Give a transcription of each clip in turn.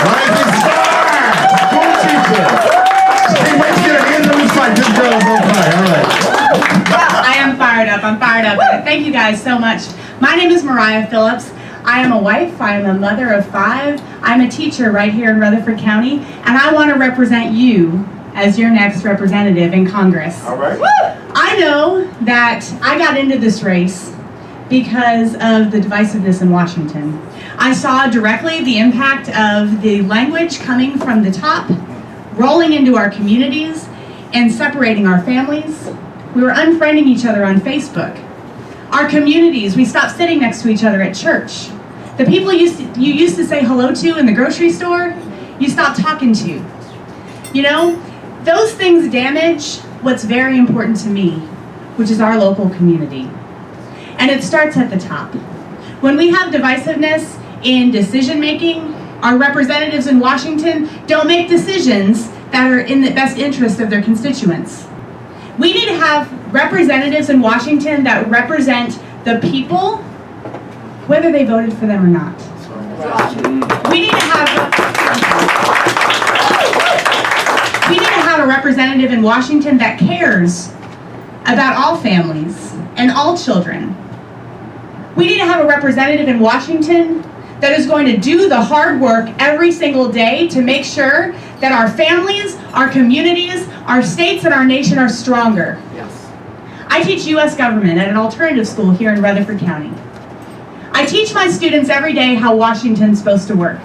Rising star! School teacher! Hey, let's get her hands on this side. This girl is on fire. All right. I am fired up. I'm fired up. Thank you guys so much. My name is Mariah Phillips. I am a wife. I am a mother of 5. I'm a teacher right here in Rutherford County, and I want to represent you as your next representative in Congress. All right. I know that I got into this race because of the divisiveness in Washington. I saw directly the impact of the language coming from the top, rolling into our communities, and separating our families. We were unfriending each other on Facebook. Our communities, we stopped sitting next to each other at church. The people you used to say hello to in the grocery store, you stopped talking to. You know, those things damage what's very important to me, which is our local community. And it starts at the top. When we have divisiveness in decision making, our representatives in Washington don't make decisions that are in the best interest of their constituents. We need to have representatives in Washington that represent the people, whether they voted for them or not. We need to have a representative in Washington that cares about all families and all children. We need to have a representative in Washington that is going to do the hard work every single day to make sure that our families, our communities, our states, and our nation are stronger. Yes. I teach U.S. government at an alternative school here in Rutherford County. I teach my students every day how Washington's supposed to work.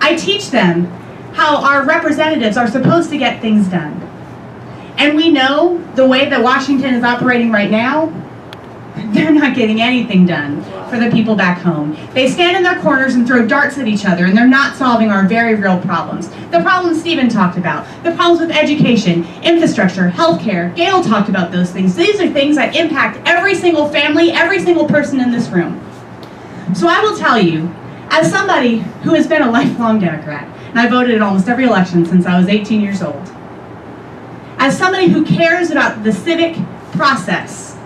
I teach them how our representatives are supposed to get things done. And we know the way that Washington is operating right now, they're not getting anything done for the people back home. They stand in their corners and throw darts at each other, and they're not solving our very real problems. The problems Stephen talked about, the problems with education, infrastructure, healthcare. Gail talked about those things. These are things that impact every single family, every single person in this room. So I will tell you, as somebody who has been a lifelong Democrat, and I voted in almost every election since I was 18 years old, as somebody who cares about the civic process,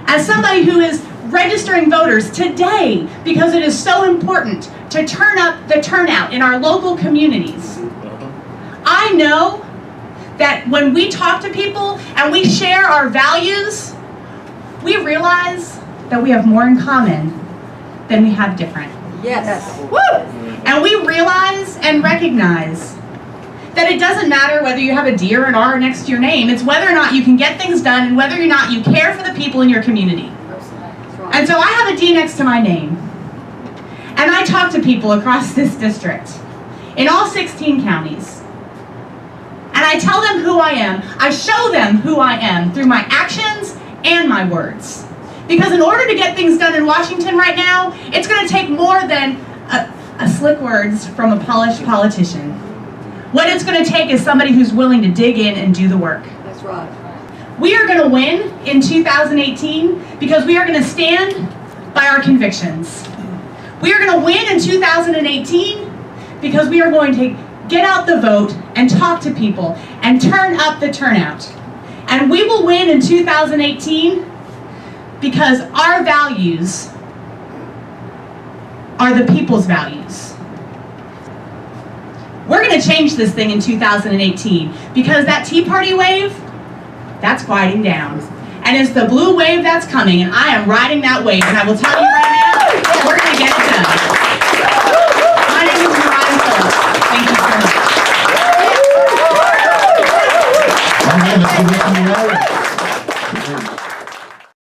as somebody who is registering voters today because it is so important to turn up the turnout in our local communities, I know that when we talk to people and we share our values, we realize that we have more in common than we have different. Yes. Woo! And we realize and recognize that it doesn't matter whether you have a D or an R next to your name. It's whether or not you can get things done and whether or not you care for the people in your community. And so I have a D next to my name. And I talk to people across this district in all 16 counties. And I tell them who I am. I show them who I am through my actions and my words. Because in order to get things done in Washington right now, it's going to take more than a slick words from a polished politician. What it's going to take is somebody who's willing to dig in and do the work. That's right. We are going to win in 2018 because we are going to stand by our convictions. We are going to win in 2018 because we are going to get out the vote and talk to people and turn up the turnout. And we will win in 2018 because our values are the people's values. We're going to change this thing in 2018 because that Tea Party wave, that's quieting down. And it's the blue wave that's coming, and I am riding that wave. And I will tell you right now, we're going to get it done. My name is Mariah Phillips. Thank you so much. All right, let's give it to Mariah.